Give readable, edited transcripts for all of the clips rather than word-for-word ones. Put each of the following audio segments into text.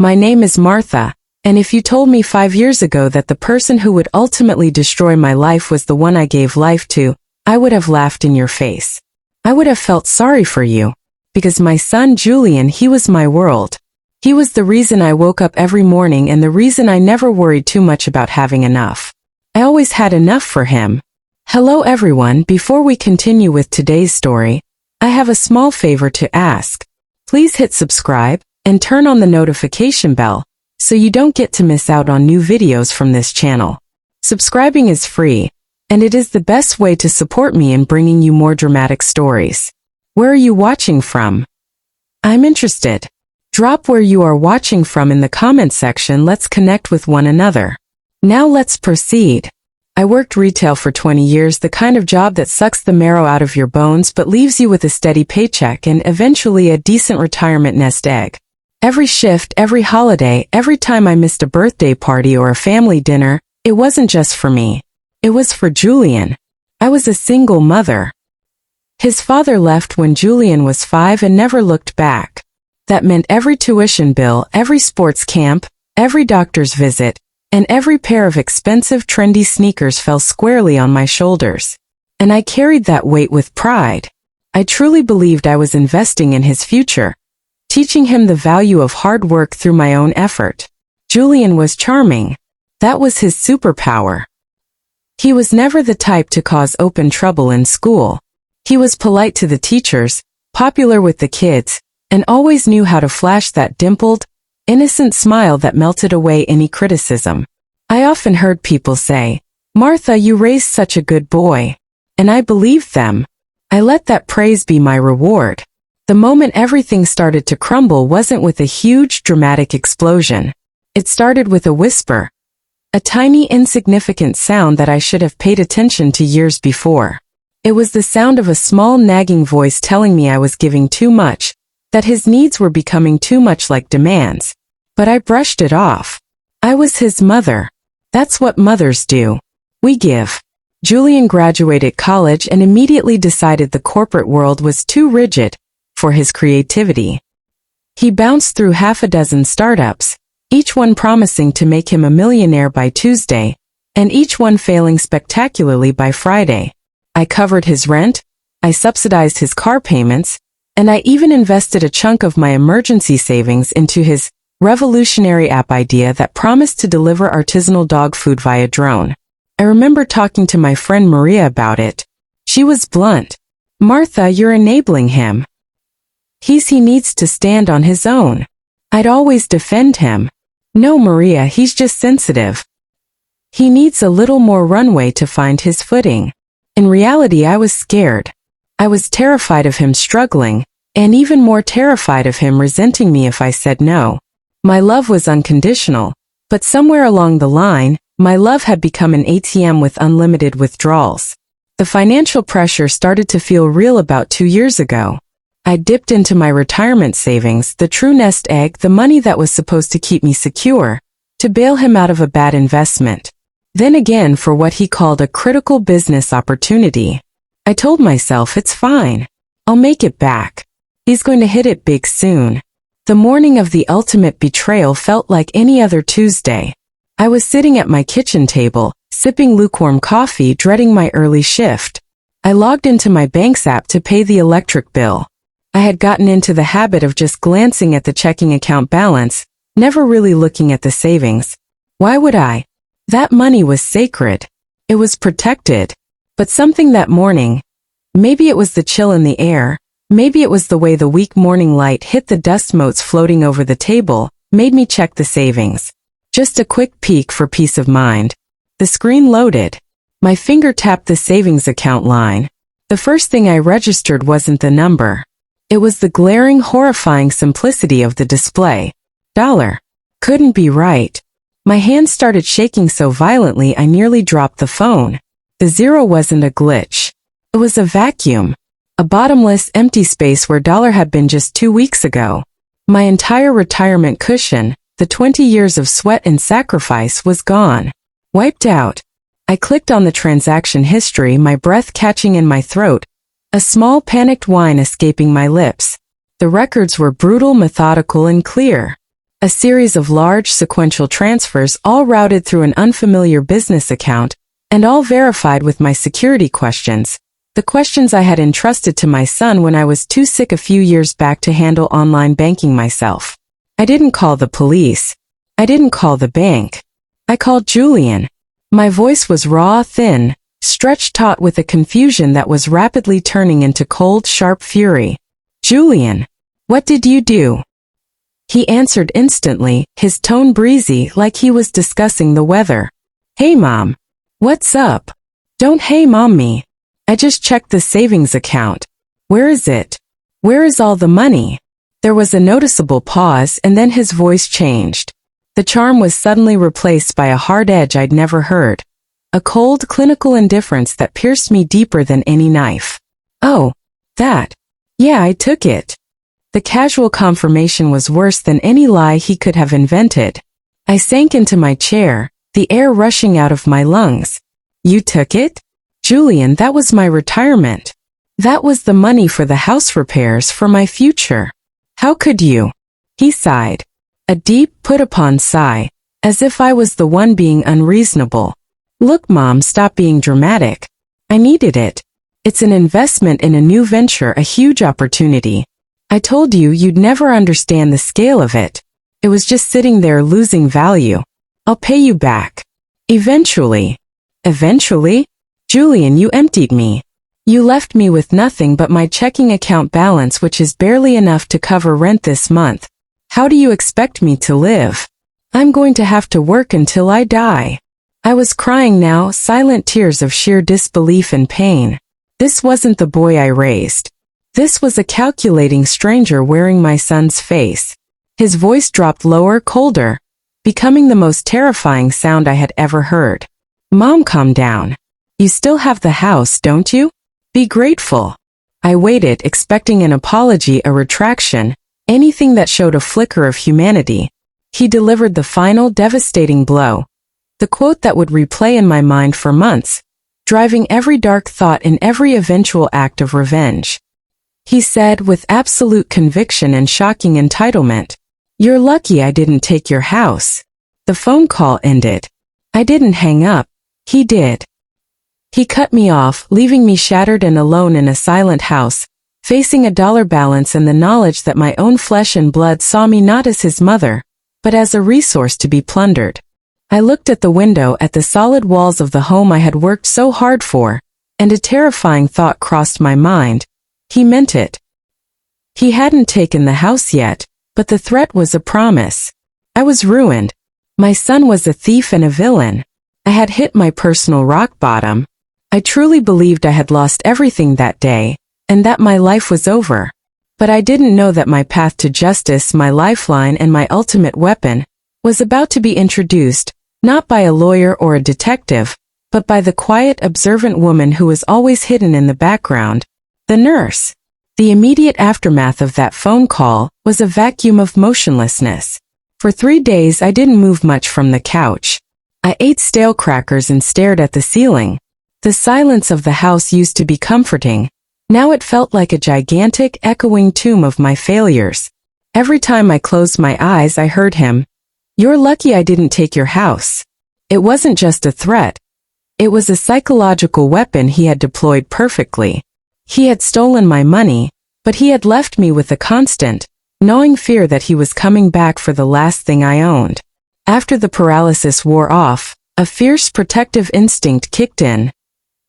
My name is Martha, and if you told me 5 years ago that the person who would ultimately destroy my life was the one I gave life to, I would have laughed in your face. I would have felt sorry for you. Because my son Julian, he was my world. He was the reason I woke up every morning and the reason I never worried too much about having enough. I always had enough for him. Hello everyone, before we continue with today's story, I have a small favor to ask. Please hit subscribe and turn on the notification bell so you don't get to miss out on new videos from this channel. Subscribing is free, and it is the best way to support me in bringing you more dramatic stories. Where are you watching from? I'm interested. Drop where you are watching from in the comment section. Let's connect with one another. Now let's proceed. I worked retail for 20 years, the kind of job that sucks the marrow out of your bones but leaves you with a steady paycheck and eventually a decent retirement nest egg. Every shift, every holiday, every time I missed a birthday party or a family dinner, it wasn't just for me. It was for Julian. I was a single mother. His father left when Julian was 5 and never looked back. That meant every tuition bill, every sports camp, every doctor's visit, and every pair of expensive trendy sneakers fell squarely on my shoulders. And I carried that weight with pride. I truly believed I was investing in his future, teaching him the value of hard work through my own effort. Julian was charming. That was his superpower. He was never the type to cause open trouble in school. He was polite to the teachers, popular with the kids, and always knew how to flash that dimpled, innocent smile that melted away any criticism. I often heard people say, "Martha, you raised such a good boy." And I believed them. I let that praise be my reward. The moment everything started to crumble wasn't with a huge, dramatic explosion. It started with a whisper. A tiny, insignificant sound that I should have paid attention to years before. It was the sound of a small, nagging voice telling me I was giving too much, that his needs were becoming too much like demands. But I brushed it off. I was his mother. That's what mothers do. We give. Julian graduated college and immediately decided the corporate world was too rigid for his creativity. He bounced through half a dozen startups, each one promising to make him a millionaire by Tuesday, and each one failing spectacularly by Friday. I covered his rent, I subsidized his car payments, and I even invested a chunk of my emergency savings into his revolutionary app idea that promised to deliver artisanal dog food via drone. I remember talking to my friend Maria about it. She was blunt. "Martha, you're enabling him. He needs to stand on his own." I'd always defend him. "No, Maria, he's just sensitive. He needs a little more runway to find his footing." In reality, I was scared. I was terrified of him struggling, and even more terrified of him resenting me if I said no. My love was unconditional, but somewhere along the line, my love had become an ATM with unlimited withdrawals. The financial pressure started to feel real about 2 years ago. I dipped into my retirement savings, the true nest egg, the money that was supposed to keep me secure, to bail him out of a bad investment. Then again for what he called a critical business opportunity. I told myself, it's fine. I'll make it back. He's going to hit it big soon. The morning of the ultimate betrayal felt like any other Tuesday. I was sitting at my kitchen table, sipping lukewarm coffee, dreading my early shift. I logged into my bank's app to pay the electric bill. I had gotten into the habit of just glancing at the checking account balance, never really looking at the savings. Why would I? That money was sacred. It was protected. But something that morning, maybe it was the chill in the air, maybe it was the way the weak morning light hit the dust motes floating over the table, made me check the savings. Just a quick peek for peace of mind. The screen loaded. My finger tapped the savings account line. The first thing I registered wasn't the number. It was the glaring, horrifying simplicity of the display. $. Couldn't be right. My hand started shaking so violently I nearly dropped the phone. The zero wasn't a glitch. It was a vacuum. A bottomless, empty space where $. Had been just 2 weeks ago. My entire retirement cushion, the 20 years of sweat and sacrifice, was gone. Wiped out. I clicked on the transaction history, my breath catching in my throat, a small panicked whine escaping my lips. The records were brutal, methodical, and clear. A series of large sequential transfers all routed through an unfamiliar business account, and all verified with my security questions. The questions I had entrusted to my son when I was too sick a few years back to handle online banking myself. I didn't call the police. I didn't call the bank. I called Julian. My voice was raw, thin, stretched taut with a confusion that was rapidly turning into cold, sharp fury. Julian, what did you do? He answered instantly, his tone breezy like he was discussing the weather. Hey Mom. What's up? Don't hey Mom me. I just checked the savings account. Where is it? Where is all the money? There was a noticeable pause and then his voice changed. The charm was suddenly replaced by a hard edge I'd never heard. A cold, clinical indifference that pierced me deeper than any knife. Oh, that. Yeah, I took it. The casual confirmation was worse than any lie he could have invented. I sank into my chair, the air rushing out of my lungs. You took it? Julian, that was my retirement. That was the money for the house repairs for my future. How could you? He sighed. A deep, put-upon sigh, as if I was the one being unreasonable. Look, Mom, stop being dramatic. I needed it. It's an investment in a new venture, a huge opportunity. I told you you'd never understand the scale of it. It was just sitting there losing value. I'll pay you back. Eventually. Eventually? Julian, you emptied me. You left me with nothing but my checking account balance, which is barely enough to cover rent this month. How do you expect me to live? I'm going to have to work until I die. I was crying now, silent tears of sheer disbelief and pain. This wasn't the boy I raised. This was a calculating stranger wearing my son's face. His voice dropped lower, colder, becoming the most terrifying sound I had ever heard. Mom, calm down. You still have the house, don't you? Be grateful. I waited, expecting an apology, a retraction, anything that showed a flicker of humanity. He delivered the final, devastating blow. The quote that would replay in my mind for months, driving every dark thought in every eventual act of revenge. He said with absolute conviction and shocking entitlement, "You're lucky I didn't take your house." The phone call ended. I didn't hang up. He did. He cut me off, leaving me shattered and alone in a silent house, facing a dollar balance and the knowledge that my own flesh and blood saw me not as his mother, but as a resource to be plundered. I looked at the window, at the solid walls of the home I had worked so hard for, and a terrifying thought crossed my mind. He meant it. He hadn't taken the house yet, but the threat was a promise. I was ruined. My son was a thief and a villain. I had hit my personal rock bottom. I truly believed I had lost everything that day, and that my life was over. But I didn't know that my path to justice, my lifeline and my ultimate weapon, was about to be introduced, not by a lawyer or a detective, but by the quiet, observant woman who was always hidden in the background. The nurse. The immediate aftermath of that phone call was a vacuum of motionlessness. For 3 days I didn't move much from the couch. I ate stale crackers and stared at the ceiling. The silence of the house used to be comforting. Now it felt like a gigantic, echoing tomb of my failures. Every time I closed my eyes I heard him. "You're lucky I didn't take your house." It wasn't just a threat. It was a psychological weapon he had deployed perfectly. He had stolen my money, but he had left me with a constant, gnawing fear that he was coming back for the last thing I owned. After the paralysis wore off, a fierce protective instinct kicked in.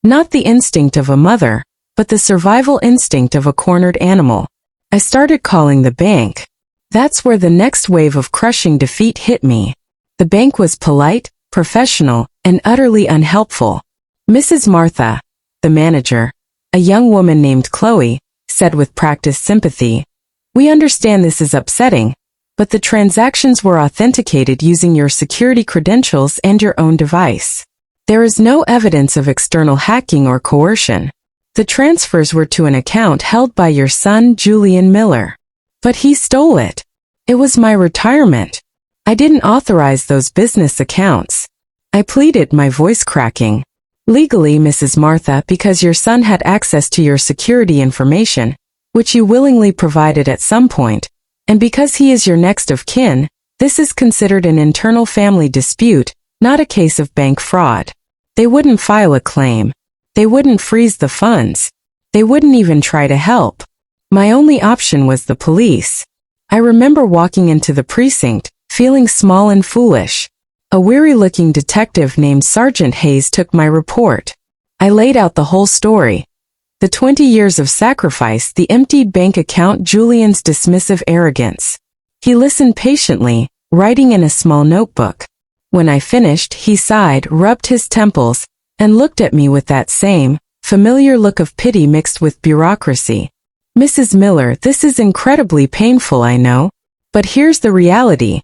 Not the instinct of a mother, but the survival instinct of a cornered animal. I started calling the bank. That's where the next wave of crushing defeat hit me. The bank was polite, professional, and utterly unhelpful. "Mrs. Martha," the manager, a young woman named Chloe, said with practiced sympathy, "we understand this is upsetting, but the transactions were authenticated using your security credentials and your own device. There is no evidence of external hacking or coercion. The transfers were to an account held by your son, Julian Miller. But he stole it. It was my retirement. I didn't authorize those business accounts." I pleaded, my voice cracking. "Legally, Mrs. Martha, because your son had access to your security information, which you willingly provided at some point, and because he is your next of kin, This is considered an internal family dispute, not a case of bank fraud. They wouldn't file a claim. They wouldn't freeze the funds. They wouldn't even try to help. My only option was the police. I remember walking into the precinct, feeling small and foolish. A weary-looking detective named Sergeant Hayes took my report. I laid out the whole story. The 20 years of sacrifice, the emptied bank account, Julian's dismissive arrogance. He listened patiently, writing in a small notebook. When I finished, he sighed, rubbed his temples, and looked at me with that same, familiar look of pity mixed with bureaucracy. Mrs. Miller, this is incredibly painful, I know. But here's the reality.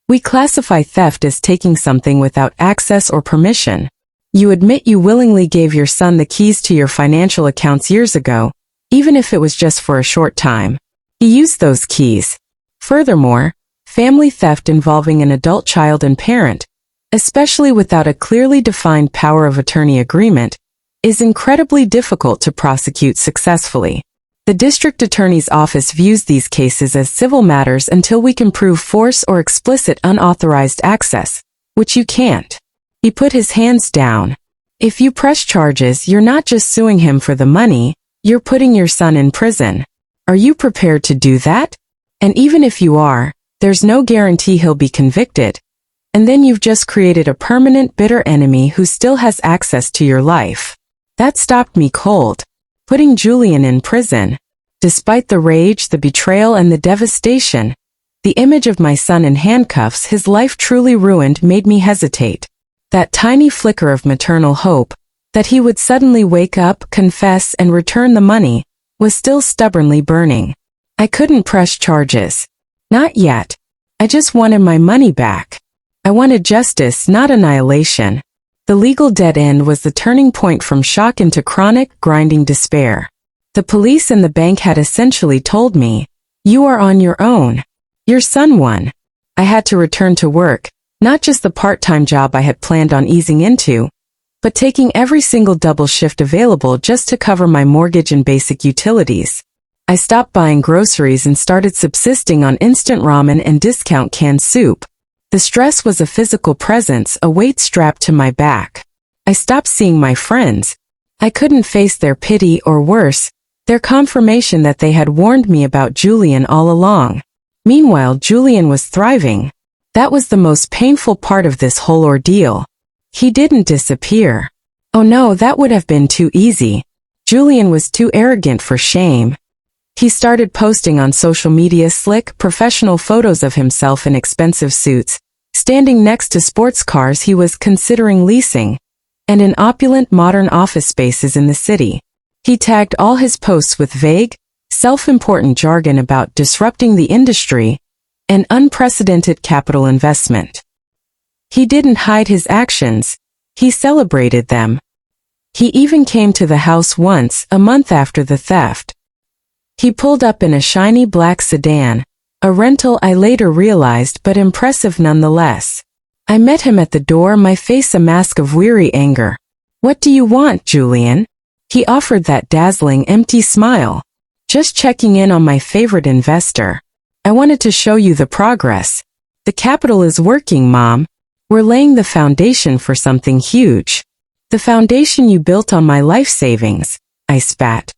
We classify theft as taking something without access or permission. You admit you willingly gave your son the keys to your financial accounts years ago, even if it was just for a short time. He used those keys. Furthermore, family theft involving an adult child and parent, especially without a clearly defined power of attorney agreement, is incredibly difficult to prosecute successfully. The district attorney's office views these cases as civil matters until we can prove force or explicit unauthorized access, which you can't. He put his hands down. If you press charges, you're not just suing him for the money, you're putting your son in prison. Are you prepared to do that? And even if you are, there's no guarantee he'll be convicted. And then you've just created a permanent bitter enemy who still has access to your life. That stopped me cold. Putting Julian in prison. Despite the rage, the betrayal, and the devastation, the image of my son in handcuffs, his life truly ruined, made me hesitate. That tiny flicker of maternal hope, that he would suddenly wake up, confess, and return the money, was still stubbornly burning. I couldn't press charges. Not yet. I just wanted my money back. I wanted justice, not annihilation. The legal dead end was the turning point from shock into chronic, grinding despair. The police and the bank had essentially told me, "You are on your own. Your son won." I had to return to work, not just the part-time job I had planned on easing into, but taking every single double shift available just to cover my mortgage and basic utilities. I stopped buying groceries and started subsisting on instant ramen and discount canned soup. The stress was a physical presence, a weight strapped to my back. I stopped seeing my friends. I couldn't face their pity or worse, their confirmation that they had warned me about Julian all along. Meanwhile, Julian was thriving. That was the most painful part of this whole ordeal. He didn't disappear. Oh no, that would have been too easy. Julian was too arrogant for shame. He started posting on social media slick, professional photos of himself in expensive suits, standing next to sports cars he was considering leasing, and in opulent modern office spaces in the city. He tagged all his posts with vague, self-important jargon about disrupting the industry and unprecedented capital investment. He didn't hide his actions, he celebrated them. He even came to the house once, a month after the theft. He pulled up in a shiny black sedan, a rental I later realized, but impressive nonetheless. I met him at the door, my face a mask of weary anger. "What do you want, Julian?" He offered that dazzling, empty smile. "Just checking in on my favorite investor. I wanted to show you the progress. The capital is working, Mom. We're laying the foundation for something huge. The foundation you built on my life savings," I spat.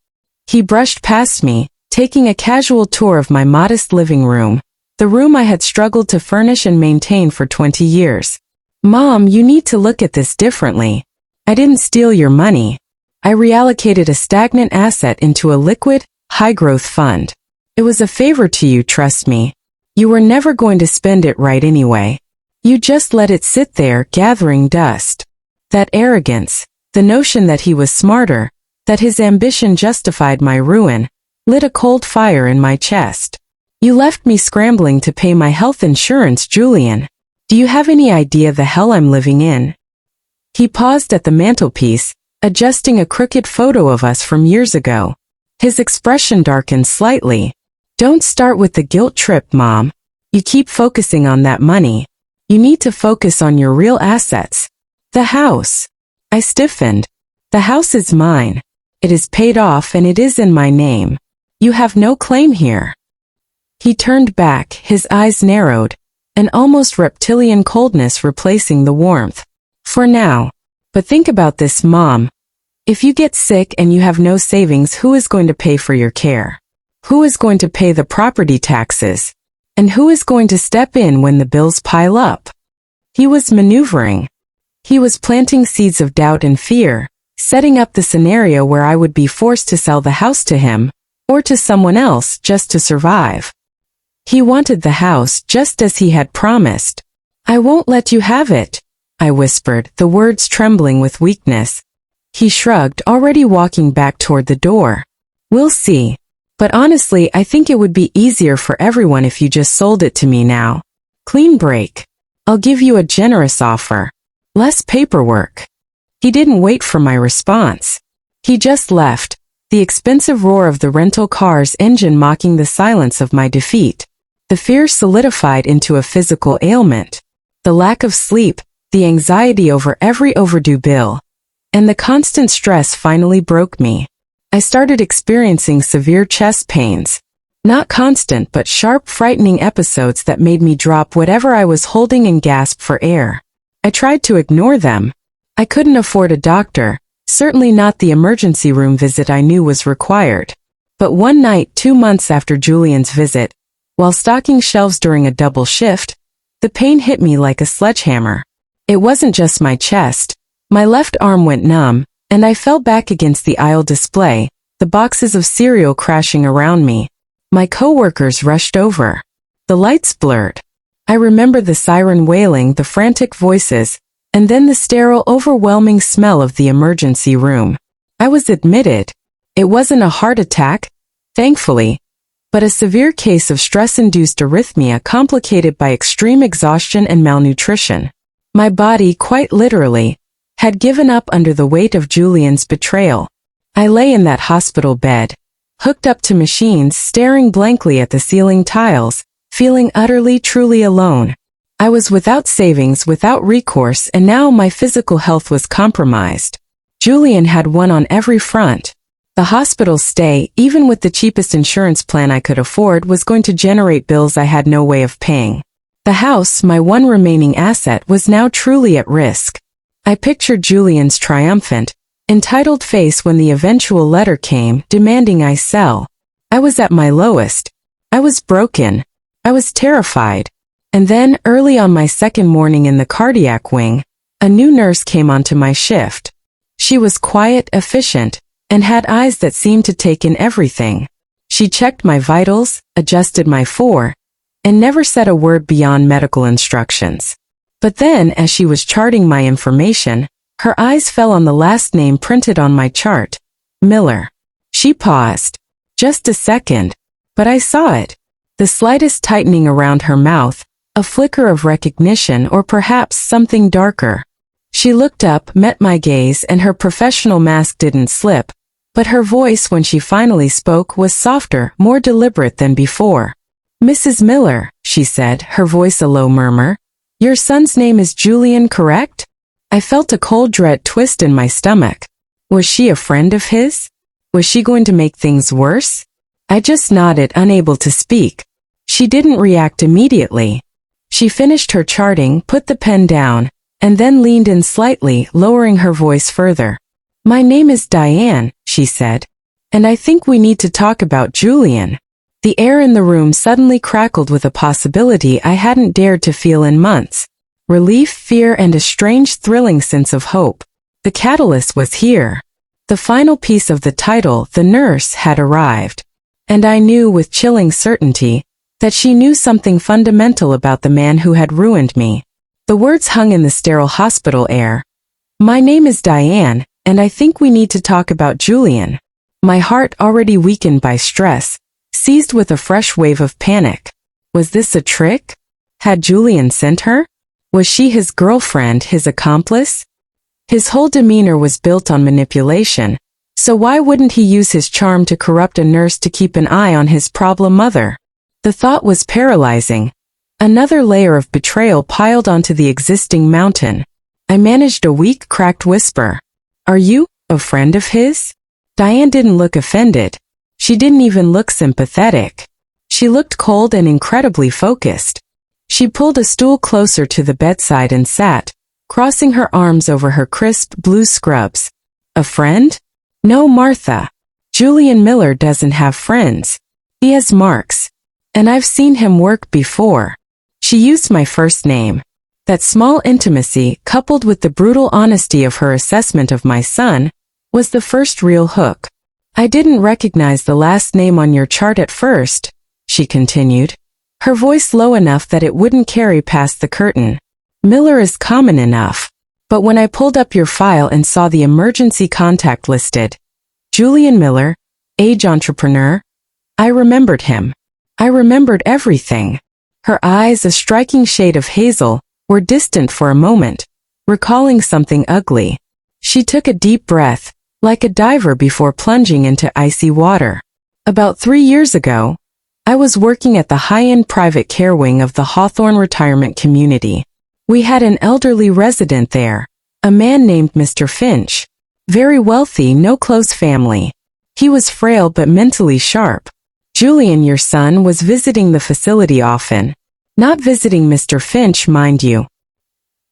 He brushed past me, taking a casual tour of my modest living room, the room I had struggled to furnish and maintain for 20 years. "Mom, you need to look at this differently. I didn't steal your money. I reallocated a stagnant asset into a liquid, high-growth fund. It was a favor to you, trust me. You were never going to spend it right anyway. You just let it sit there, gathering dust." That arrogance, the notion that he was smarter, that his ambition justified my ruin, lit a cold fire in my chest. "You left me scrambling to pay my health insurance, Julian. Do you have any idea the hell I'm living in?" He paused at the mantelpiece, adjusting a crooked photo of us from years ago. His expression darkened slightly. "Don't start with the guilt trip, Mom. You keep focusing on that money. You need to focus on your real assets. The house." I stiffened. "The house is mine. It is paid off and it is in my name. You have no claim here." He turned back, his eyes narrowed, an almost reptilian coldness replacing the warmth. For now. But think about this, Mom. If you get sick and you have no savings, who is going to pay for your care? Who is going to pay the property taxes? And who is going to step in when the bills pile up? He was maneuvering. He was planting seeds of doubt and fear, setting up the scenario where I would be forced to sell the house to him, or to someone else just to survive. He wanted the house just as he had promised. I won't let you have it, I whispered, the words trembling with weakness. He shrugged, already walking back toward the door. We'll see. But honestly, I think it would be easier for everyone if you just sold it to me now. Clean break. I'll give you a generous offer. Less paperwork. He didn't wait for my response. He just left, the expensive roar of the rental car's engine mocking the silence of my defeat. The fear solidified into a physical ailment. The lack of sleep, the anxiety over every overdue bill, and the constant stress finally broke me. I started experiencing severe chest pains. Not constant but sharp, frightening episodes that made me drop whatever I was holding and gasp for air. I tried to ignore them. I couldn't afford a doctor, certainly not the emergency room visit I knew was required. But one night, 2 months after Julian's visit, while stocking shelves during a double shift, the pain hit me like a sledgehammer. It wasn't just my chest. My left arm went numb, and I fell back against the aisle display, the boxes of cereal crashing around me. My coworkers rushed over. The lights blurred. I remember the siren wailing, the frantic voices, and then the sterile, overwhelming smell of the emergency room. I was admitted. It wasn't a heart attack, thankfully, but a severe case of stress-induced arrhythmia complicated by extreme exhaustion and malnutrition. My body, quite literally, had given up under the weight of Julian's betrayal. I lay in that hospital bed, hooked up to machines, staring blankly at the ceiling tiles, feeling utterly, truly alone. I was without savings, without recourse, and now my physical health was compromised. Julian had won on every front. The hospital stay, even with the cheapest insurance plan I could afford, was going to generate bills I had no way of paying. The house, my one remaining asset, was now truly at risk. I pictured Julian's triumphant, entitled face when the eventual letter came demanding I sell. I was at my lowest. I was broken. I was terrified. And then, early on my second morning in the cardiac wing, a new nurse came onto my shift. She was quiet, efficient, and had eyes that seemed to take in everything. She checked my vitals, adjusted my and never said a word beyond medical instructions. But then, as she was charting my information, her eyes fell on the last name printed on my chart, Miller. She paused. Just a second. But I saw it. The slightest tightening around her mouth, a flicker of recognition, or perhaps something darker. She looked up, met my gaze, and her professional mask didn't slip, but her voice when she finally spoke was softer, more deliberate than before. Mrs. Miller, she said, her voice a low murmur. Your son's name is Julian, correct? I felt a cold dread twist in my stomach. Was she a friend of his? Was she going to make things worse? I just nodded, unable to speak. She didn't react immediately. She finished her charting, put the pen down, and then leaned in slightly, lowering her voice further. My name is Diane, she said, and I think we need to talk about Julian. The air in the room suddenly crackled with a possibility I hadn't dared to feel in months. Relief, fear, and a strange, thrilling sense of hope. The catalyst was here. The final piece of the title, The Nurse, had arrived. And I knew with chilling certainty that she knew something fundamental about the man who had ruined me. The words hung in the sterile hospital air. My name is Diane, and I think we need to talk about Julian. My heart, already weakened by stress, seized with a fresh wave of panic. Was this a trick? Had Julian sent her? Was she his girlfriend, his accomplice? His whole demeanor was built on manipulation, so why wouldn't he use his charm to corrupt a nurse to keep an eye on his problem mother? The thought was paralyzing. Another layer of betrayal piled onto the existing mountain. I managed a weak, cracked whisper. Are you a friend of his? Diane didn't look offended. She didn't even look sympathetic. She looked cold and incredibly focused. She pulled a stool closer to the bedside and sat, crossing her arms over her crisp blue scrubs. A friend? No, Martha. Julian Miller doesn't have friends. He has Marks. And I've seen him work before. She used my first name. That small intimacy, coupled with the brutal honesty of her assessment of my son, was the first real hook. I didn't recognize the last name on your chart at first, she continued, her voice low enough that it wouldn't carry past the curtain. Miller is common enough. But when I pulled up your file and saw the emergency contact listed, Julian Miller, age entrepreneur, I remembered him. I remembered everything. Her eyes, a striking shade of hazel, were distant for a moment, recalling something ugly. She took a deep breath, like a diver before plunging into icy water. About 3 years ago, I was working at the high-end private care wing of the Hawthorne Retirement Community. We had an elderly resident there, a man named Mr. Finch. Very wealthy, no close family. He was frail but mentally sharp. Julian, your son, was visiting the facility often. Not visiting Mr. Finch, mind you.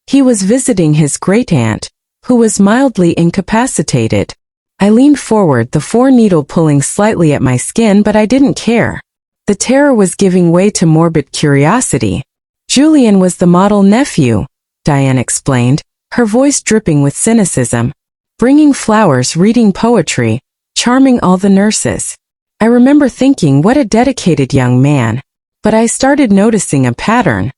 He was visiting his great-aunt, who was mildly incapacitated. I leaned forward, the four-needle pulling slightly at my skin, but I didn't care. The terror was giving way to morbid curiosity. Julian was the model nephew, Diane explained, her voice dripping with cynicism. Bringing flowers, reading poetry, charming all the nurses. I remember thinking, what a dedicated young man. But I started noticing a pattern.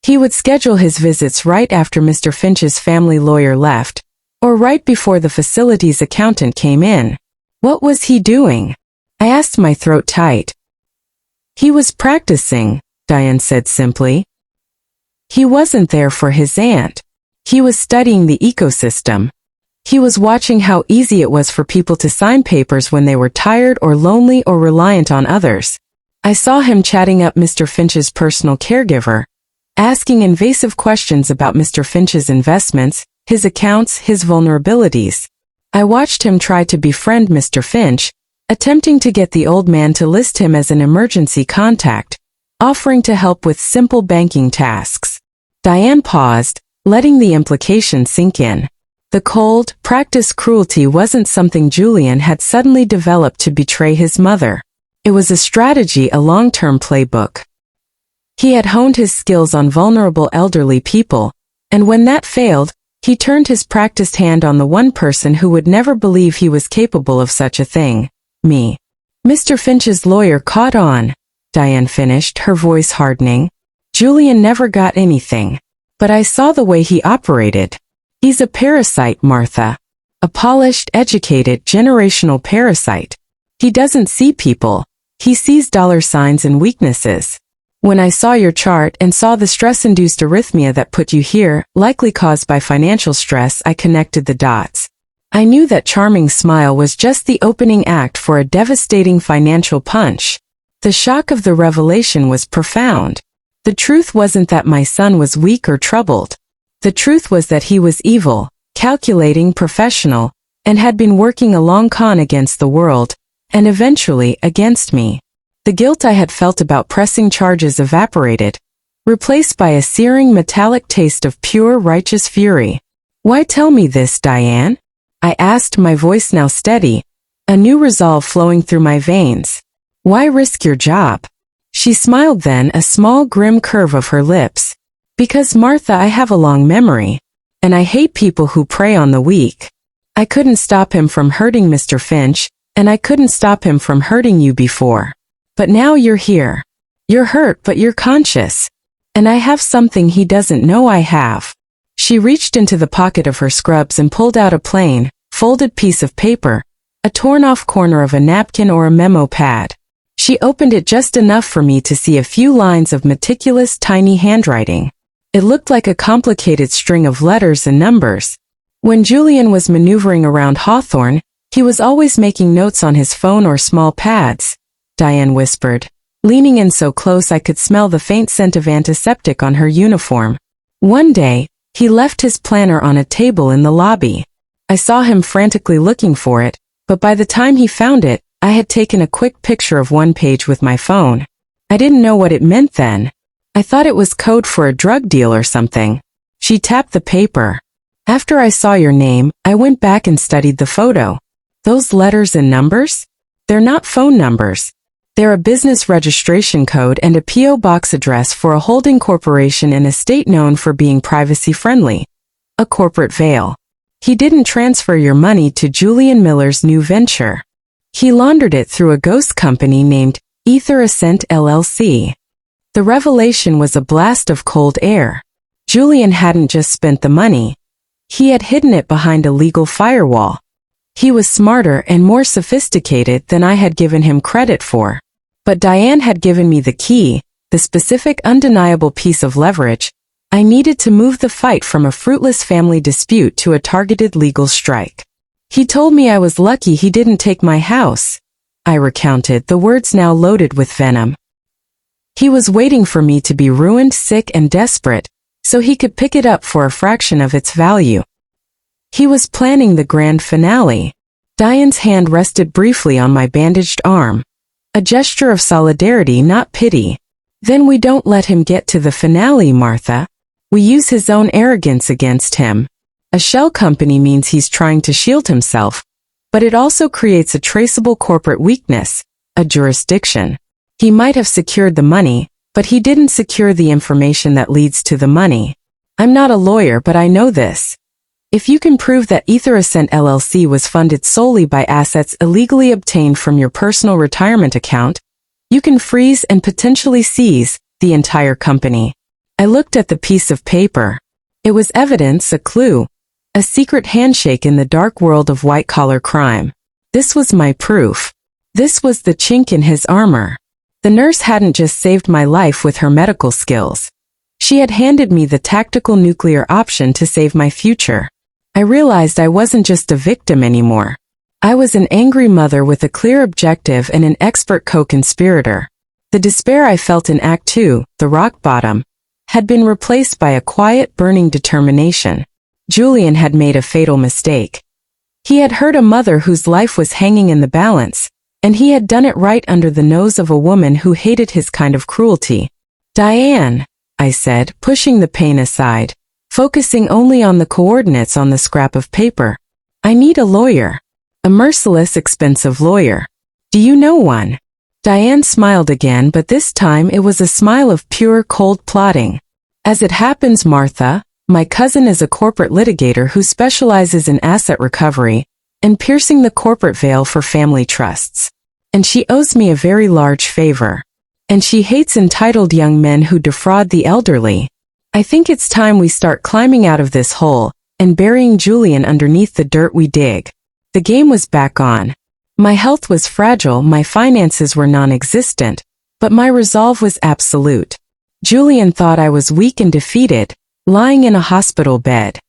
He would schedule his visits right after Mr. Finch's family lawyer left, or right before the facility's accountant came in. What was he doing? I asked, my throat tight. He was practicing, Diane said simply. He wasn't there for his aunt. He was studying the ecosystem. He was watching how easy it was for people to sign papers when they were tired or lonely or reliant on others. I saw him chatting up Mr. Finch's personal caregiver, asking invasive questions about Mr. Finch's investments, his accounts, his vulnerabilities. I watched him try to befriend Mr. Finch, attempting to get the old man to list him as an emergency contact, offering to help with simple banking tasks. Diane paused, letting the implication sink in. The cold, practiced cruelty wasn't something Julian had suddenly developed to betray his mother. It was a strategy, a long-term playbook. He had honed his skills on vulnerable elderly people, and when that failed, he turned his practiced hand on the one person who would never believe he was capable of such a thing, me. Mr. Finch's lawyer caught on, Diane finished, her voice hardening. Julian never got anything. But I saw the way he operated. He's a parasite, Martha. A polished, educated, generational parasite. He doesn't see people. He sees dollar signs and weaknesses. When I saw your chart and saw the stress-induced arrhythmia that put you here, likely caused by financial stress, I connected the dots. I knew that charming smile was just the opening act for a devastating financial punch. The shock of the revelation was profound. The truth wasn't that my son was weak or troubled. The truth was that he was evil, calculating, professional, and had been working a long con against the world, and eventually against me. The guilt I had felt about pressing charges evaporated, replaced by a searing metallic taste of pure righteous fury. Why tell me this, Diane? I asked, my voice now steady, a new resolve flowing through my veins. Why risk your job? She smiled then, a small grim curve of her lips. Because, Martha, I have a long memory, and I hate people who prey on the weak. I couldn't stop him from hurting Mr. Finch, and I couldn't stop him from hurting you before. But now you're here. You're hurt, but you're conscious. And I have something he doesn't know I have. She reached into the pocket of her scrubs and pulled out a plain, folded piece of paper, a torn-off corner of a napkin or a memo pad. She opened it just enough for me to see a few lines of meticulous, tiny handwriting. It looked like a complicated string of letters and numbers. When Julian was maneuvering around Hawthorne, he was always making notes on his phone or small pads, Diane whispered, leaning in so close I could smell the faint scent of antiseptic on her uniform. One day, he left his planner on a table in the lobby. I saw him frantically looking for it, but by the time he found it, I had taken a quick picture of one page with my phone. I didn't know what it meant then. I thought it was code for a drug deal or something. She tapped the paper. After I saw your name, I went back and studied the photo. Those letters and numbers? They're not phone numbers. They're a business registration code and a P.O. box address for a holding corporation in a state known for being privacy-friendly. A corporate veil. He didn't transfer your money to Julian Miller's new venture. He laundered it through a ghost company named Ether Ascent LLC. The revelation was a blast of cold air. Julian hadn't just spent the money. He had hidden it behind a legal firewall. He was smarter and more sophisticated than I had given him credit for. But Diane had given me the key, the specific undeniable piece of leverage. I needed to move the fight from a fruitless family dispute to a targeted legal strike. He told me I was lucky he didn't take my house. I recounted, the words now loaded with venom. He was waiting for me to be ruined, sick, and desperate, so he could pick it up for a fraction of its value. He was planning the grand finale. Diane's hand rested briefly on my bandaged arm. A gesture of solidarity, not pity. Then we don't let him get to the finale, Martha. We use his own arrogance against him. A shell company means he's trying to shield himself, but it also creates a traceable corporate weakness, a jurisdiction. He might have secured the money, but he didn't secure the information that leads to the money. I'm not a lawyer, but I know this. If you can prove that Ether Ascent LLC was funded solely by assets illegally obtained from your personal retirement account, you can freeze and potentially seize the entire company. I looked at the piece of paper. It was evidence, a clue, a secret handshake in the dark world of white-collar crime. This was my proof. This was the chink in his armor. The nurse hadn't just saved my life with her medical skills. She had handed me the tactical nuclear option to save my future. I realized I wasn't just a victim anymore. I was an angry mother with a clear objective and an expert co-conspirator. The despair I felt in Act 2, the rock bottom, had been replaced by a quiet, burning determination. Julian had made a fatal mistake. He had hurt a mother whose life was hanging in the balance, and he had done it right under the nose of a woman who hated his kind of cruelty. Diane, I said, pushing the pain aside, focusing only on the coordinates on the scrap of paper. I need a lawyer. A merciless, expensive lawyer. Do you know one? Diane smiled again, but this time it was a smile of pure, cold plotting. As it happens, Martha, my cousin is a corporate litigator who specializes in asset recovery and piercing the corporate veil for family trusts. And she owes me a very large favor. And she hates entitled young men who defraud the elderly. I think it's time we start climbing out of this hole and burying Julian underneath the dirt we dig. The game was back on. My health was fragile, my finances were non-existent, but my resolve was absolute. Julian thought I was weak and defeated, lying in a hospital bed.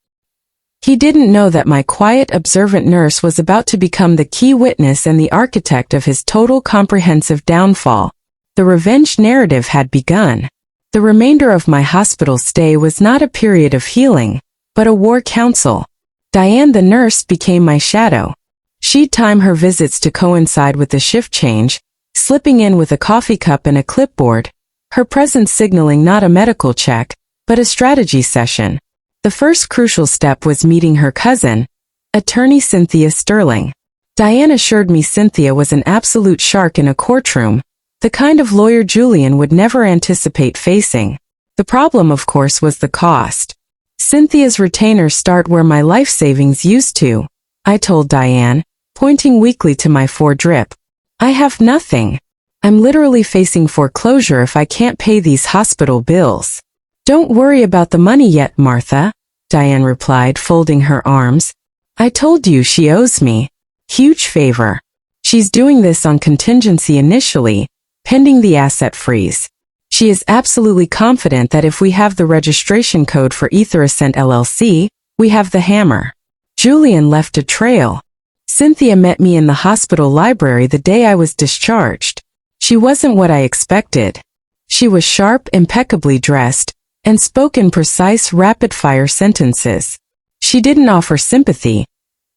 He didn't know that my quiet, observant nurse was about to become the key witness and the architect of his total comprehensive downfall. The revenge narrative had begun. The remainder of my hospital stay was not a period of healing, but a war council. Diane the nurse became my shadow. She'd time her visits to coincide with the shift change, slipping in with a coffee cup and a clipboard, her presence signaling not a medical check, but a strategy session. The first crucial step was meeting her cousin, attorney Cynthia Sterling. Diane assured me Cynthia was an absolute shark in a courtroom, the kind of lawyer Julian would never anticipate facing. The problem, of course, was the cost. Cynthia's retainers start where my life savings used to, I told Diane, pointing weakly to my drip. I have nothing. I'm literally facing foreclosure if I can't pay these hospital bills. Don't worry about the money yet, Martha, Diane replied, folding her arms. I told you she owes me. Huge favor. She's doing this on contingency initially, pending the asset freeze. She is absolutely confident that if we have the registration code for Ether Ascent LLC, we have the hammer. Julian left a trail. Cynthia met me in the hospital library the day I was discharged. She wasn't what I expected. She was sharp, impeccably dressed, and spoke in precise, rapid-fire sentences. She didn't offer sympathy.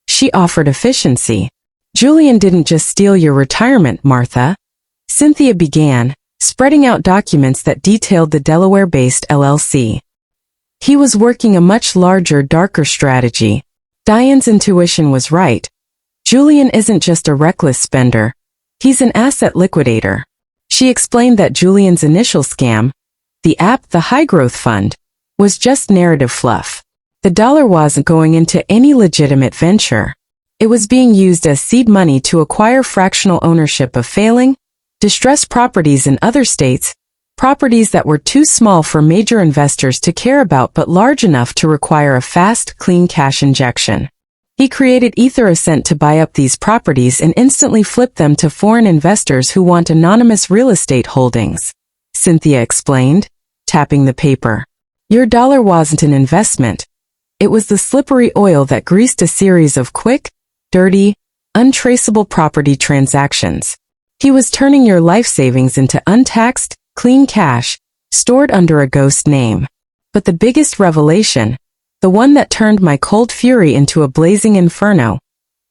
She offered efficiency. Julian didn't just steal your retirement, Martha. Cynthia began, spreading out documents that detailed the Delaware-based LLC. He was working a much larger, darker strategy. Diane's intuition was right. Julian isn't just a reckless spender. He's an asset liquidator. She explained that Julian's initial scam, the app, the high-growth fund, was just narrative fluff. The dollar wasn't going into any legitimate venture. It was being used as seed money to acquire fractional ownership of failing, distressed properties in other states, properties that were too small for major investors to care about but large enough to require a fast, clean cash injection. He created EtherAscent to buy up these properties and instantly flip them to foreign investors who want anonymous real estate holdings. Cynthia explained, tapping the paper. Your dollar wasn't an investment. It was the slippery oil that greased a series of quick, dirty, untraceable property transactions. He was turning your life savings into untaxed, clean cash, stored under a ghost name. But the biggest revelation, the one that turned my cold fury into a blazing inferno,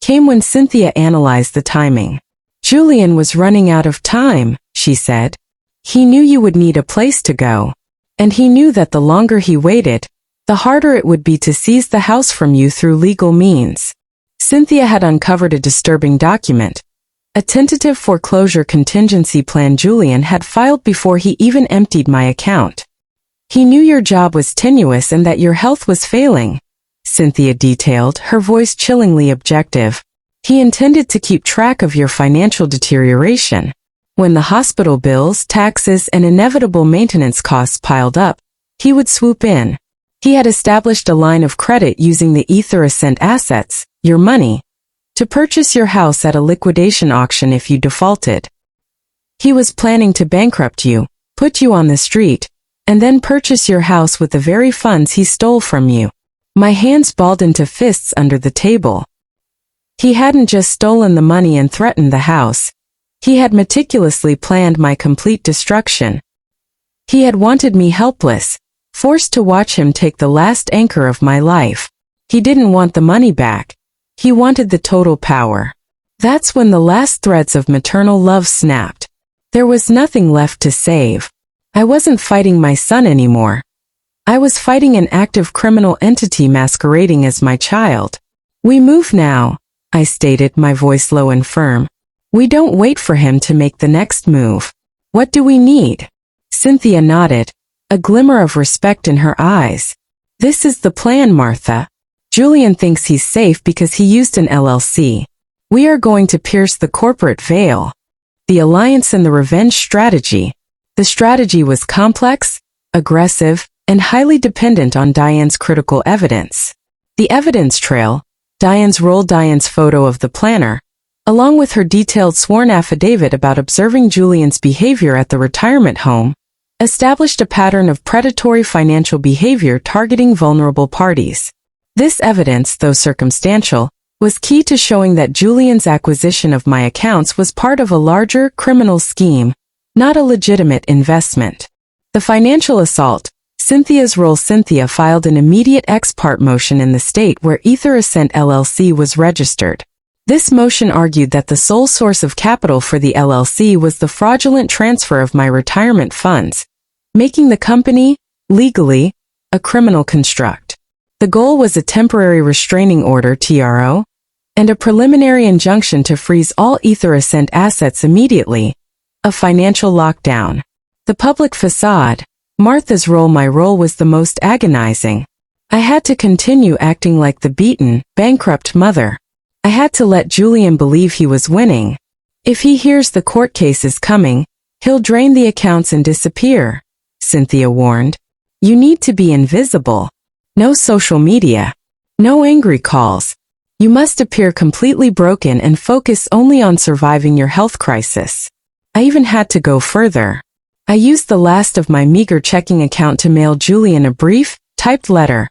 came when Cynthia analyzed the timing. Julian was running out of time, she said. He knew you would need a place to go. And he knew that the longer he waited, the harder it would be to seize the house from you through legal means. Cynthia had uncovered a disturbing document, a tentative foreclosure contingency plan Julian had filed before he even emptied my account. He knew your job was tenuous and that your health was failing, Cynthia detailed, her voice chillingly objective. He intended to keep track of your financial deterioration. When the hospital bills, taxes, and inevitable maintenance costs piled up, he would swoop in. He had established a line of credit using the EtherAscent assets, your money, to purchase your house at a liquidation auction if you defaulted. He was planning to bankrupt you, put you on the street, and then purchase your house with the very funds he stole from you. My hands balled into fists under the table. He hadn't just stolen the money and threatened the house. He had meticulously planned my complete destruction. He had wanted me helpless, forced to watch him take the last anchor of my life. He didn't want the money back. He wanted the total power. That's when the last threads of maternal love snapped. There was nothing left to save. I wasn't fighting my son anymore. I was fighting an active criminal entity masquerading as my child. We move now, I stated, my voice low and firm. We don't wait for him to make the next move. What do we need? Cynthia nodded, a glimmer of respect in her eyes. This is the plan, Martha. Julian thinks he's safe because he used an LLC. We are going to pierce the corporate veil. The alliance and the revenge strategy. The strategy was complex, aggressive, and highly dependent on Diane's critical evidence. The evidence trail, Diane's role, Diane's photo of the planner, along with her detailed sworn affidavit about observing Julian's behavior at the retirement home, established a pattern of predatory financial behavior targeting vulnerable parties. This evidence, though circumstantial, was key to showing that Julian's acquisition of my accounts was part of a larger criminal scheme, not a legitimate investment. The financial assault, Cynthia's role. Cynthia filed an immediate ex parte motion in the state where EtherAscent LLC was registered. This motion argued that the sole source of capital for the LLC was the fraudulent transfer of my retirement funds, making the company, legally, a criminal construct. The goal was a temporary restraining order (TRO) and a preliminary injunction to freeze all EtherAscent assets immediately, a financial lockdown. The public facade, Martha's role. My role was the most agonizing. I had to continue acting like the beaten, bankrupt mother. I had to let Julian believe he was winning. If he hears the court case is coming, he'll drain the accounts and disappear, Cynthia warned. You need to be invisible. No social media. No angry calls. You must appear completely broken and focus only on surviving your health crisis. I even had to go further. I used the last of my meager checking account to mail Julian a brief, typed letter.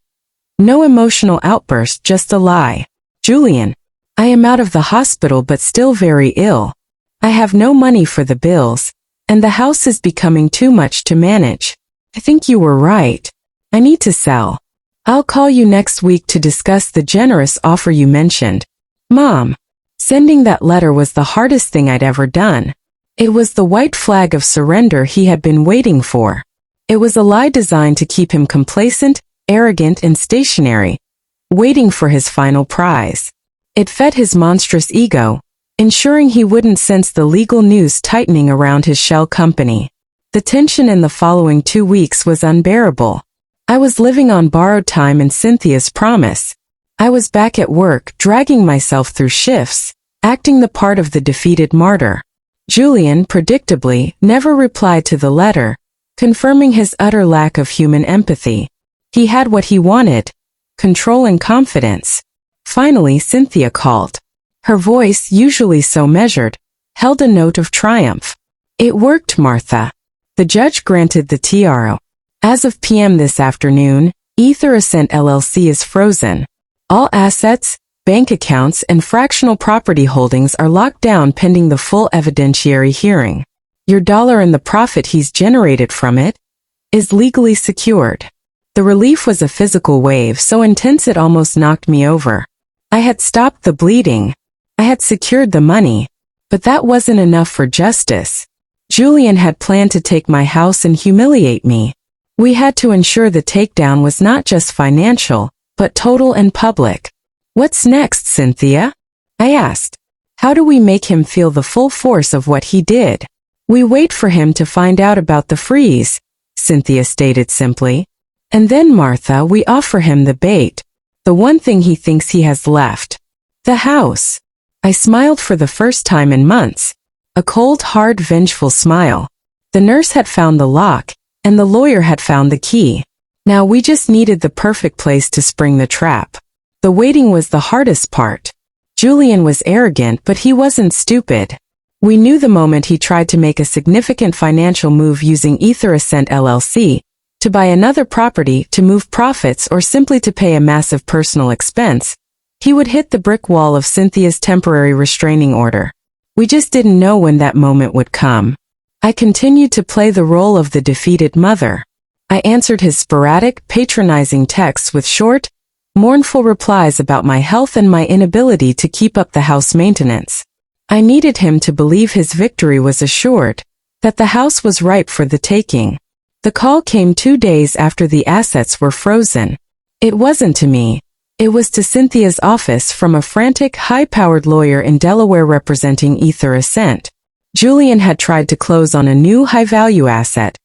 No emotional outburst, just a lie. Julian, I am out of the hospital but still very ill. I have no money for the bills, and the house is becoming too much to manage. I think you were right. I need to sell. I'll call you next week to discuss the generous offer you mentioned. Mom, sending that letter was the hardest thing I'd ever done. It was the white flag of surrender he had been waiting for. It was a lie designed to keep him complacent, arrogant, and stationary, waiting for his final prize. It fed his monstrous ego, ensuring he wouldn't sense the legal noose tightening around his shell company. The tension in the following 2 weeks was unbearable. I was living on borrowed time and Cynthia's promise. I was back at work, dragging myself through shifts, acting the part of the defeated martyr. Julian, predictably, never replied to the letter, confirming his utter lack of human empathy. He had what he wanted: control and confidence. Finally, Cynthia called. Her voice, usually so measured, held a note of triumph. "It worked, Martha." The judge granted the TRO. As of PM this afternoon, Ether Ascent LLC is frozen. All assets, bank accounts, and fractional property holdings are locked down pending the full evidentiary hearing. Your dollar and the profit he's generated from it is legally secured. The relief was a physical wave so intense it almost knocked me over. I had stopped the bleeding. I had secured the money. But that wasn't enough for justice. Julian had planned to take my house and humiliate me. We had to ensure the takedown was not just financial, but total and public. "What's next, Cynthia?" I asked. "How do we make him feel the full force of what he did?" "We wait for him to find out about the freeze," Cynthia stated simply. "And then, Martha, we offer him the bait. The one thing he thinks he has left. The house." I smiled for the first time in months. A cold, hard, vengeful smile. The nurse had found the lock, and the lawyer had found the key. Now we just needed the perfect place to spring the trap. The waiting was the hardest part. Julian was arrogant, but he wasn't stupid. We knew the moment he tried to make a significant financial move using Ether Ascent LLC, to buy another property, to move profits, or simply to pay a massive personal expense, he would hit the brick wall of Cynthia's temporary restraining order. We just didn't know when that moment would come. I continued to play the role of the defeated mother. I answered his sporadic, patronizing texts with short, mournful replies about my health and my inability to keep up the house maintenance. I needed him to believe his victory was assured, that the house was ripe for the taking. The call came 2 days after the assets were frozen. It wasn't to me. It was to Cynthia's office from a frantic, high-powered lawyer in Delaware representing Ether Ascent. Julian had tried to close on a new high-value asset,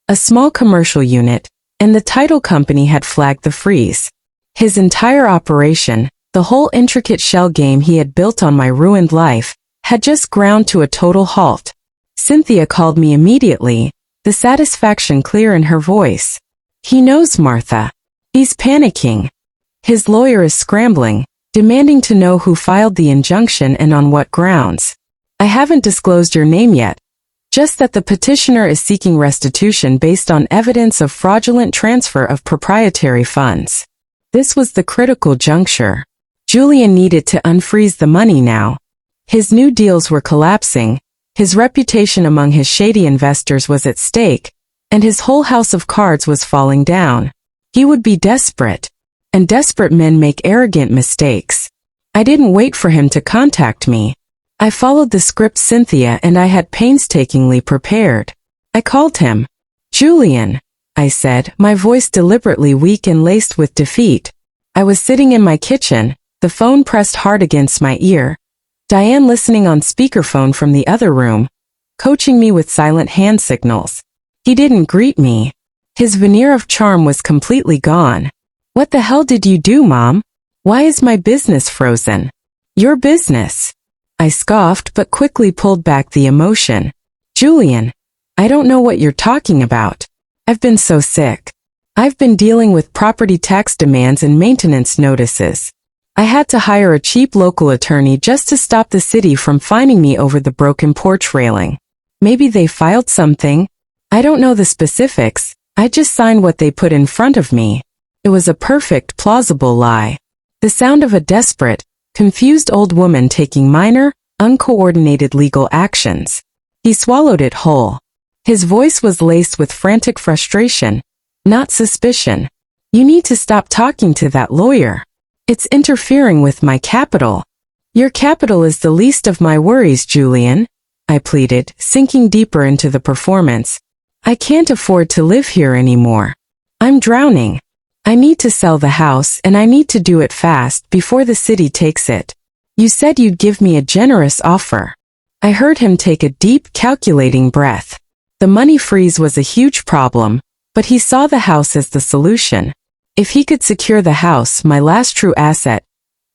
a small commercial unit, and the title company had flagged the freeze. His entire operation, the whole intricate shell game he had built on my ruined life, had just ground to a total halt. Cynthia called me immediately, the satisfaction clear in her voice. "He knows, Martha. He's panicking. His lawyer is scrambling, demanding to know who filed the injunction and on what grounds. I haven't disclosed your name yet, just that the petitioner is seeking restitution based on evidence of fraudulent transfer of proprietary funds." This was the critical juncture. Julian needed to unfreeze the money now. His new deals were collapsing, his reputation among his shady investors was at stake, and his whole house of cards was falling down. He would be desperate. And desperate men make arrogant mistakes. I didn't wait for him to contact me. I followed the script Cynthia and I had painstakingly prepared. I called him. "Julian," I said, my voice deliberately weak and laced with defeat. I was sitting in my kitchen, the phone pressed hard against my ear, Diane listening on speakerphone from the other room, coaching me with silent hand signals. He didn't greet me. His veneer of charm was completely gone. "What the hell did you do, Mom? Why is my business frozen?" "Your business." I scoffed but quickly pulled back the emotion. "Julian, I don't know what you're talking about. I've been so sick. I've been dealing with property tax demands and maintenance notices. I had to hire a cheap local attorney just to stop the city from fining me over the broken porch railing. Maybe they filed something. I don't know the specifics. I just signed what they put in front of me." It was a perfect, plausible lie. The sound of a desperate, confused old woman taking minor, uncoordinated legal actions. He swallowed it whole. His voice was laced with frantic frustration, not suspicion. "You need to stop talking to that lawyer. It's interfering with my capital." "Your capital is the least of my worries, Julian," I pleaded, sinking deeper into the performance. I can't afford to live here anymore. I'm drowning. I need to sell the house and I need to do it fast before the city takes it. You said you'd give me a generous offer. I heard him take a deep, calculating breath. The money freeze was a huge problem, but he saw the house as the solution. If he could secure the house, my last true asset,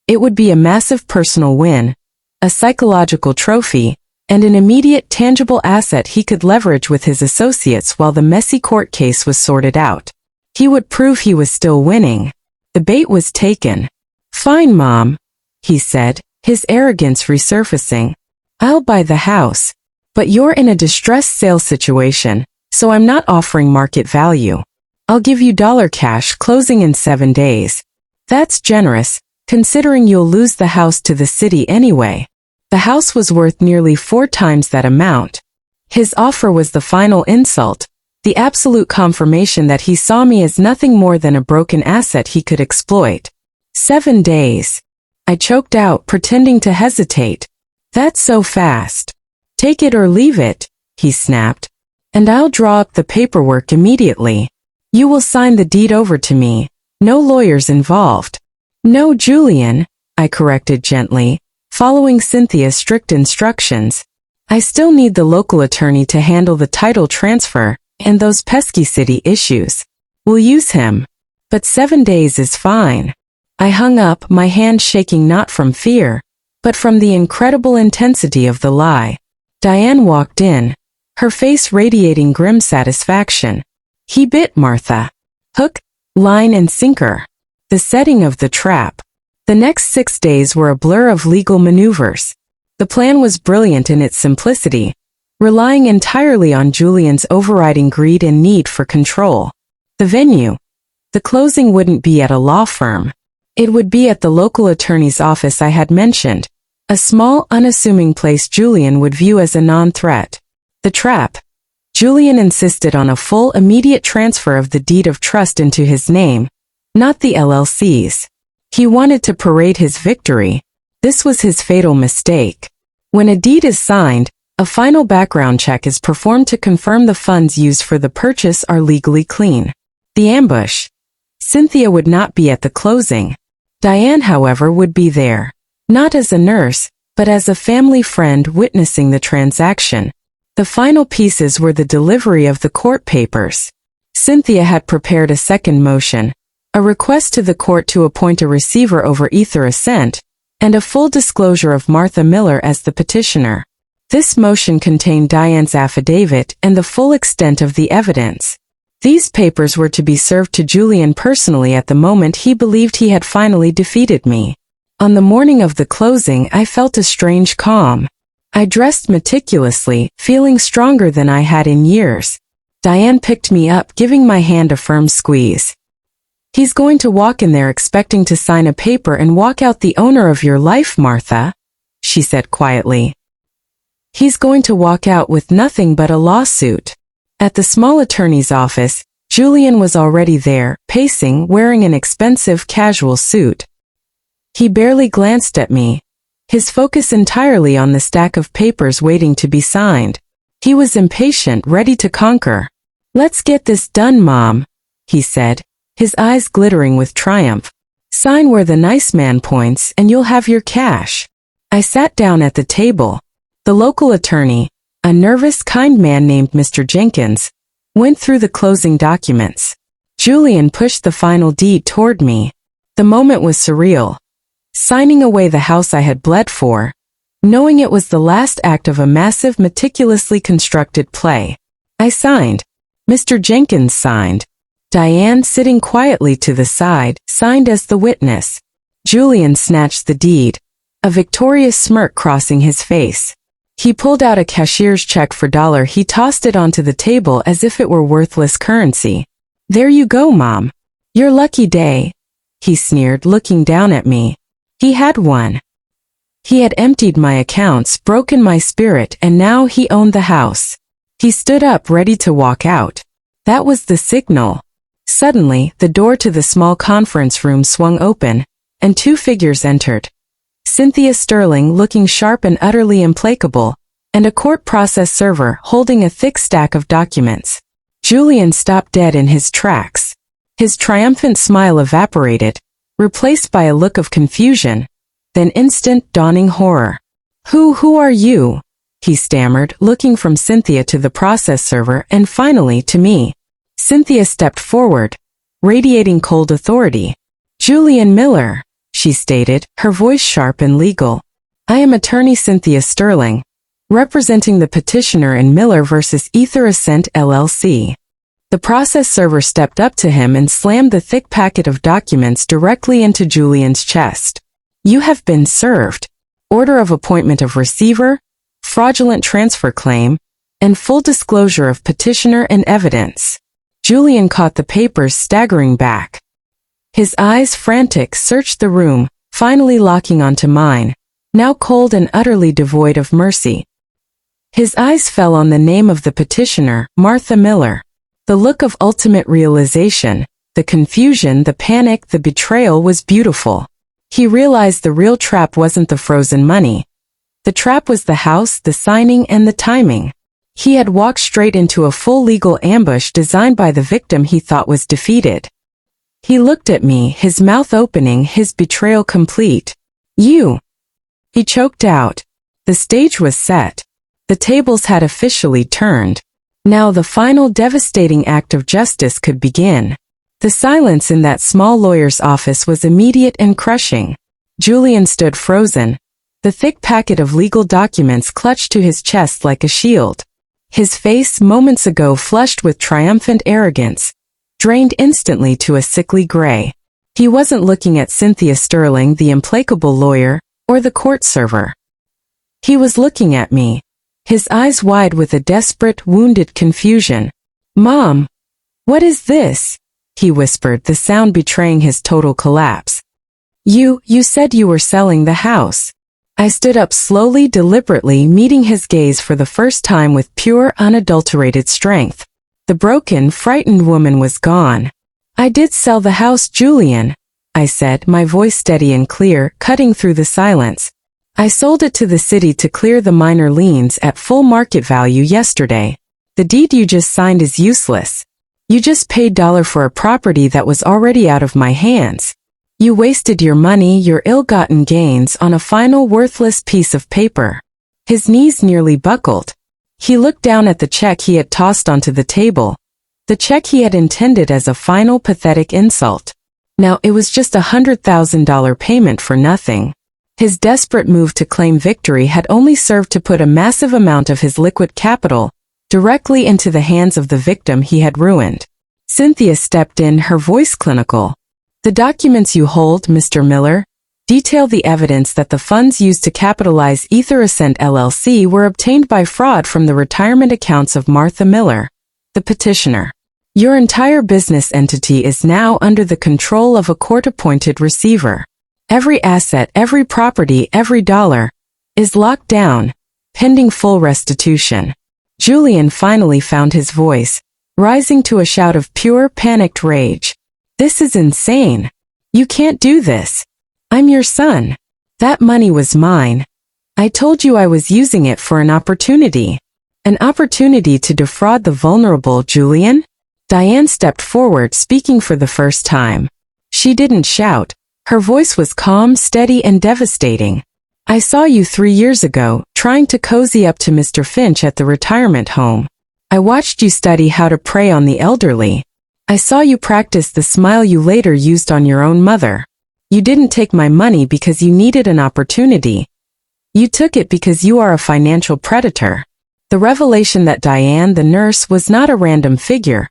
it would be a massive personal win, a psychological trophy, and an immediate tangible asset he could leverage with his associates while the messy court case was sorted out. He would prove he was still winning. The bait was taken. Fine, Mom, he said, his arrogance resurfacing. I'll buy the house. But you're in a distressed sale situation, so I'm not offering market value. I'll give you dollar cash closing in 7 days. That's generous, considering you'll lose the house to the city anyway. The house was worth nearly 4 times that amount. His offer was the final insult, the absolute confirmation that he saw me as nothing more than a broken asset he could exploit. 7 days. I choked out, pretending to hesitate. That's so fast. Take it or leave it, he snapped. And I'll draw up the paperwork immediately. You will sign the deed over to me. No lawyers involved. No, Julian, I corrected gently, following Cynthia's strict instructions. I still need the local attorney to handle the title transfer and those pesky city issues. We'll use him. But 7 days is fine. I hung up, my hand shaking not from fear, but from the incredible intensity of the lie. Diane walked in, her face radiating grim satisfaction. He bit Martha. Hook, line and sinker. The setting of the trap. The next 6 days were a blur of legal maneuvers. The plan was brilliant in its simplicity, relying entirely on Julian's overriding greed and need for control. The venue. The closing wouldn't be at a law firm. It would be at the local attorney's office I had mentioned, a small, unassuming place Julian would view as a non-threat. The trap. Julian insisted on a full, immediate transfer of the deed of trust into his name, not the LLC's. He wanted to parade his victory. This was his fatal mistake. When a deed is signed, a final background check is performed to confirm the funds used for the purchase are legally clean. The ambush. Cynthia would not be at the closing. Diane, however, would be there. Not as a nurse, but as a family friend witnessing the transaction. The final pieces were the delivery of the court papers. Cynthia had prepared a second motion, a request to the court to appoint a receiver over ether assent, and a full disclosure of Martha Miller as the petitioner. This motion contained Diane's affidavit and the full extent of the evidence. These papers were to be served to Julian personally at the moment he believed he had finally defeated me. On the morning of the closing, I felt a strange calm. I dressed meticulously, feeling stronger than I had in years. Diane picked me up, giving my hand a firm squeeze. He's going to walk in there expecting to sign a paper and walk out the owner of your life, Martha, she said quietly. He's going to walk out with nothing but a lawsuit. At the small attorney's office, Julian was already there, pacing, wearing an expensive casual suit. He barely glanced at me, his focus entirely on the stack of papers waiting to be signed. He was impatient, ready to conquer. Let's get this done, Mom, he said, his eyes glittering with triumph. Sign where the nice man points and you'll have your cash. I sat down at the table. The local attorney, a nervous, kind man named Mr. Jenkins, went through the closing documents. Julian pushed the final deed toward me. The moment was surreal. Signing away the house I had bled for, knowing it was the last act of a massive, meticulously constructed play. I signed. Mr. Jenkins signed. Diane, sitting quietly to the side, signed as the witness. Julian snatched the deed, a victorious smirk crossing his face. He pulled out a cashier's check for $1. He tossed it onto the table as if it were worthless currency. There you go, Mom. Your lucky day, he sneered, looking down at me. He had won. He had emptied my accounts, broken my spirit, and now he owned the house. He stood up, ready to walk out. That was the signal. Suddenly, the door to the small conference room swung open, and 2 figures entered. Cynthia Sterling, looking sharp and utterly implacable, and a court process server holding a thick stack of documents. Julian stopped dead in his tracks. His triumphant smile evaporated, replaced by a look of confusion, then instant dawning horror. Who are you?" he stammered, looking from Cynthia to the process server and finally to me. Cynthia stepped forward, radiating cold authority. "Julian Miller," she stated, her voice sharp and legal. "I am attorney Cynthia Sterling, representing the petitioner in Miller vs. Ether Ascent LLC. The process server stepped up to him and slammed the thick packet of documents directly into Julian's chest. "You have been served. Order of appointment of receiver, fraudulent transfer claim, and full disclosure of petitioner and evidence." Julian caught the papers, staggering back. His eyes, frantic, searched the room, finally locking onto mine, now cold and utterly devoid of mercy. His eyes fell on the name of the petitioner, Martha Miller. The look of ultimate realization, the confusion, the panic, the betrayal was beautiful. He realized the real trap wasn't the frozen money. The trap was the house, the signing, and the timing. He had walked straight into a full legal ambush designed by the victim he thought was defeated. He looked at me, his mouth opening, his betrayal complete. "You!" he choked out. The stage was set. The tables had officially turned. Now the final devastating act of justice could begin. The silence in that small lawyer's office was immediate and crushing. Julian stood frozen, the thick packet of legal documents clutched to his chest like a shield. His face, moments ago flushed with triumphant arrogance, drained instantly to a sickly gray. He wasn't looking at Cynthia Sterling, the implacable lawyer, or the court server. He was looking at me, his eyes wide with a desperate, wounded confusion. "Mom, what is this?" he whispered, the sound betraying his total collapse. You said you were selling the house." I stood up slowly, deliberately, meeting his gaze for the first time with pure, unadulterated strength. The broken, frightened woman was gone. "I did sell the house, Julian," I said, my voice steady and clear, cutting through the silence. "I sold it to the city to clear the minor liens at full market value yesterday. The deed you just signed is useless. You just paid dollar for a property that was already out of my hands. You wasted your money, your ill-gotten gains, on a final worthless piece of paper." His knees nearly buckled. He looked down at the check he had tossed onto the table, the check he had intended as a final pathetic insult. Now it was just $100,000 payment for nothing. His desperate move to claim victory had only served to put a massive amount of his liquid capital directly into the hands of the victim he had ruined. Cynthia stepped in, her voice clinical. "The documents you hold, Mr. Miller, detail the evidence that the funds used to capitalize Ether Ascent LLC were obtained by fraud from the retirement accounts of Martha Miller, the petitioner. Your entire business entity is now under the control of a court-appointed receiver. Every asset, every property, every dollar is locked down, pending full restitution." Julian finally found his voice, rising to a shout of pure, panicked rage. "This is insane. You can't do this. I'm your son. That money was mine. I told you I was using it for an opportunity. An opportunity to defraud the vulnerable, Julian." Diane stepped forward, speaking for the first time. She didn't shout. Her voice was calm, steady, and devastating. "I saw you 3 years ago, trying to cozy up to Mr. Finch at the retirement home. I watched you study how to prey on the elderly. I saw you practice the smile you later used on your own mother. You didn't take my money because you needed an opportunity. You took it because you are a financial predator." The revelation that Diane, the nurse, was not a random figure,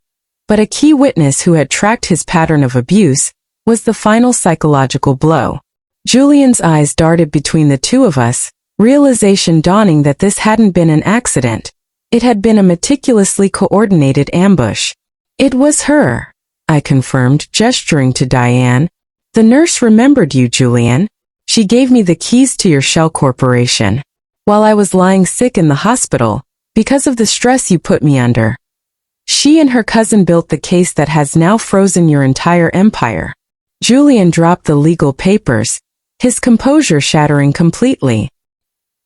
but a key witness who had tracked his pattern of abuse, was the final psychological blow. Julian's eyes darted between the two of us, realization dawning that this hadn't been an accident. It had been a meticulously coordinated ambush. "It was her," I confirmed, gesturing to Diane. "The nurse remembered you, Julian. She gave me the keys to your shell corporation while I was lying sick in the hospital, because of the stress you put me under. She and her cousin built the case that has now frozen your entire empire." Julian dropped the legal papers, his composure shattering completely.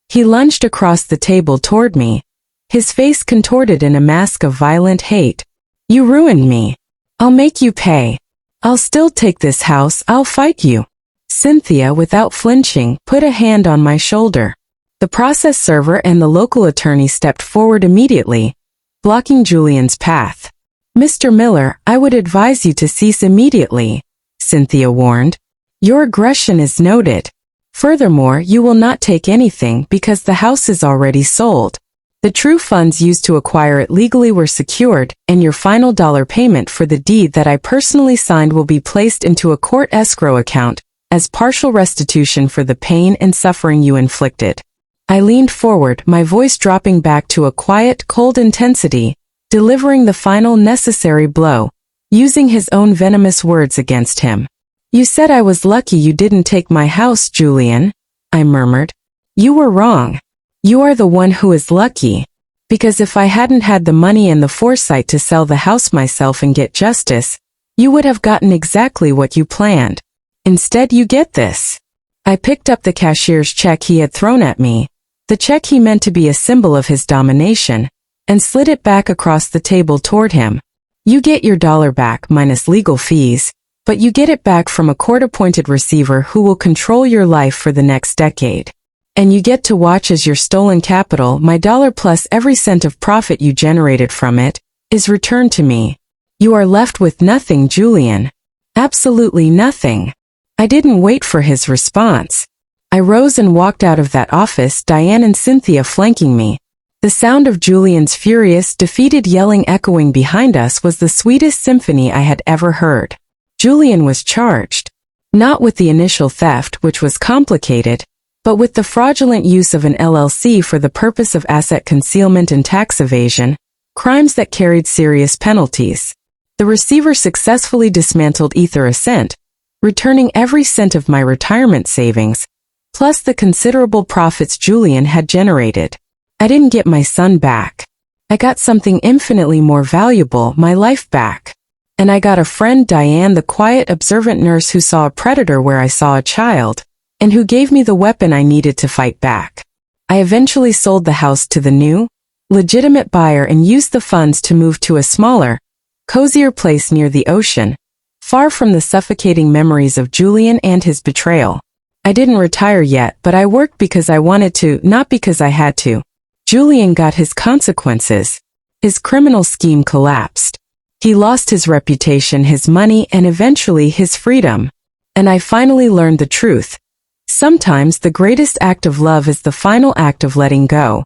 He lunged across the table toward me, his face contorted in a mask of violent hate. You ruined me. I'll make you pay. I'll still take this house, I'll fight you. Cynthia, without flinching, put a hand on my shoulder. The process server and the local attorney stepped forward immediately, blocking Julian's path. Mr. Miller, I would advise you to cease immediately, Cynthia warned. Your aggression is noted. Furthermore, you will not take anything because the house is already sold. The true funds used to acquire it legally were secured, and your final dollar payment for the deed that I personally signed will be placed into a court escrow account as partial restitution for the pain and suffering you inflicted. I leaned forward, my voice dropping back to a quiet, cold intensity, delivering the final necessary blow, using his own venomous words against him. You said I was lucky you didn't take my house, Julian, I murmured. You were wrong. You are the one who is lucky. Because if I hadn't had the money and the foresight to sell the house myself and get justice, you would have gotten exactly what you planned. Instead, you get this. I picked up the cashier's check he had thrown at me, the check he meant to be a symbol of his domination, and slid it back across the table toward him. You get your dollar back minus legal fees, but you get it back from a court-appointed receiver who will control your life for the next decade. And you get to watch as your stolen capital, my dollar plus every cent of profit you generated from it, is returned to me. You are left with nothing, Julian. Absolutely nothing. I didn't wait for his response. I rose and walked out of that office, Diane and Cynthia flanking me. The sound of Julian's furious, defeated yelling echoing behind us was the sweetest symphony I had ever heard. Julian was charged. Not with the initial theft, which was complicated, but with the fraudulent use of an LLC for the purpose of asset concealment and tax evasion, crimes that carried serious penalties. The receiver successfully dismantled Ether Ascent, returning every cent of my retirement savings, plus the considerable profits Julian had generated. I didn't get my son back. I got something infinitely more valuable, my life back. And I got a friend, Diane, the quiet, observant nurse who saw a predator where I saw a child, and who gave me the weapon I needed to fight back. I eventually sold the house to the new, legitimate buyer and used the funds to move to a smaller, cozier place near the ocean, far from the suffocating memories of Julian and his betrayal. I didn't retire yet, but I worked because I wanted to, not because I had to. Julian got his consequences. His criminal scheme collapsed. He lost his reputation, his money, and eventually his freedom. And I finally learned the truth. Sometimes the greatest act of love is the final act of letting go,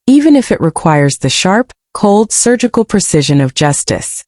even if it requires the sharp, cold, surgical precision of justice.